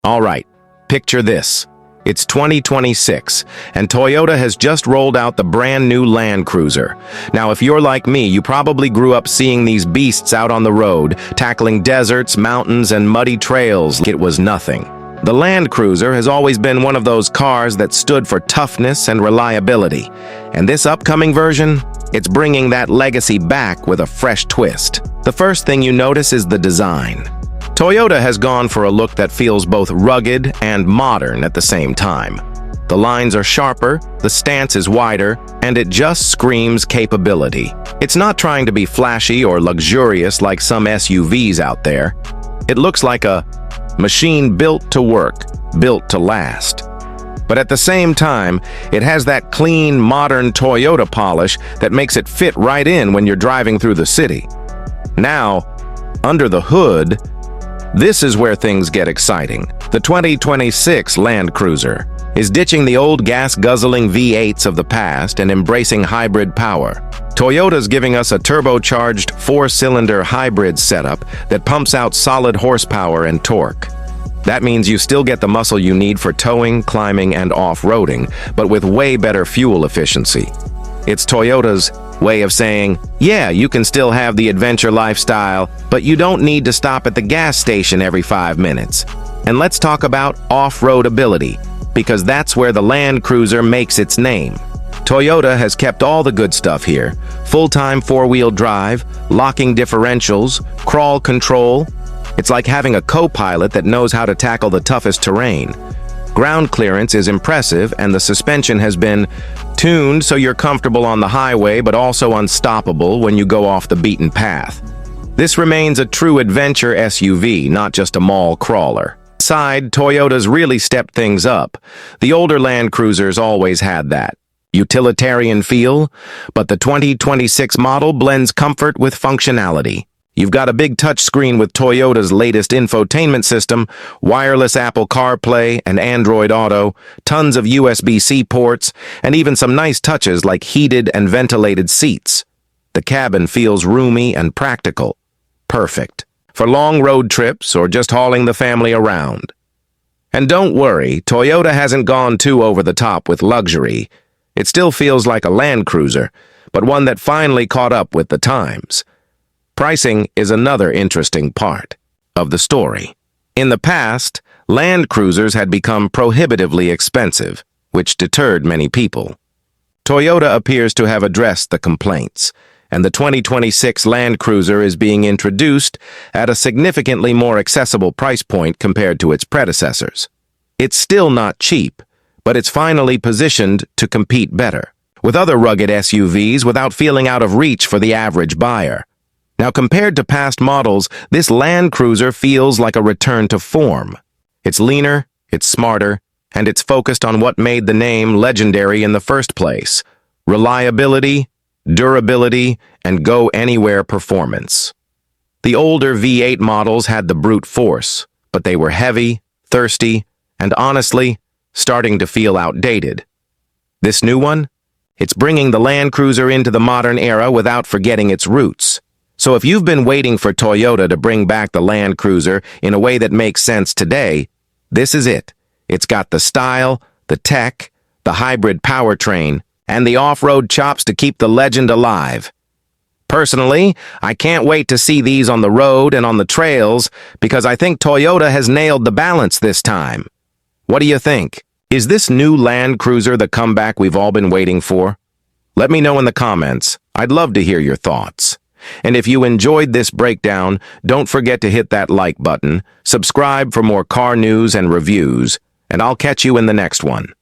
All right, picture this. It's 2026, and Toyota has just rolled out the brand new Land Cruiser. Now, if you're like me, you probably grew up seeing these beasts out on the road, tackling deserts, mountains, and muddy trails like it was nothing. The Land Cruiser has always been one of those cars that stood for toughness and reliability. And this upcoming version, it's bringing that legacy back with a fresh twist. The first thing you notice is the design. Toyota has gone for a look that feels both rugged and modern at the same time. The lines are sharper, the stance is wider, and it just screams capability. It's not trying to be flashy or luxurious like some SUVs out there. It looks like a machine built to work, built to last. But at the same time, it has that clean, modern Toyota polish that makes it fit right in when you're driving through the city. Now, under the hood, this is where things get exciting. The 2026 Land Cruiser is ditching the old gas-guzzling V8s of the past and embracing hybrid power. Toyota's giving us a turbocharged four-cylinder hybrid setup that pumps out solid horsepower and torque. That means you still get the muscle you need for towing, climbing, and off-roading, but with way better fuel efficiency. It's Toyota's way of saying, yeah, you can still have the adventure lifestyle, but you don't need to stop at the gas station every 5 minutes. And let's talk about off-road ability, because that's where the Land Cruiser makes its name. Toyota has kept all the good stuff here: full-time four-wheel drive, locking differentials, crawl control. It's like having a co-pilot that knows how to tackle the toughest terrain. Ground clearance is impressive, and the suspension has been tuned so you're comfortable on the highway but also unstoppable when you go off the beaten path. This remains a true adventure SUV, not just a mall crawler. Inside, Toyota's really stepped things up. The older Land Cruisers always had that utilitarian feel, but the 2026 model blends comfort with functionality. You've got a big touchscreen with Toyota's latest infotainment system, wireless Apple CarPlay and Android Auto, tons of USB-C ports, and even some nice touches like heated and ventilated seats. The cabin feels roomy and practical. Perfect for long road trips or just hauling the family around. And don't worry, Toyota hasn't gone too over the top with luxury. It still feels like a Land Cruiser, but one that finally caught up with the times. Pricing is another interesting part of the story. In the past, Land Cruisers had become prohibitively expensive, which deterred many people. Toyota appears to have addressed the complaints, and the 2026 Land Cruiser is being introduced at a significantly more accessible price point compared to its predecessors. It's still not cheap, but it's finally positioned to compete better with other rugged SUVs without feeling out of reach for the average buyer. Now, compared to past models, this Land Cruiser feels like a return to form. It's leaner, it's smarter, and it's focused on what made the name legendary in the first place: reliability, durability, and go-anywhere performance. The older V8 models had the brute force, but they were heavy, thirsty, and honestly, starting to feel outdated. This new one? It's bringing the Land Cruiser into the modern era without forgetting its roots. So if you've been waiting for Toyota to bring back the Land Cruiser in a way that makes sense today, this is it. It's got the style, the tech, the hybrid powertrain, and the off-road chops to keep the legend alive. Personally, I can't wait to see these on the road and on the trails because I think Toyota has nailed the balance this time. What do you think? Is this new Land Cruiser the comeback we've all been waiting for? Let me know in the comments. I'd love to hear your thoughts. And if you enjoyed this breakdown, don't forget to hit that like button, subscribe for more car news and reviews, and I'll catch you in the next one.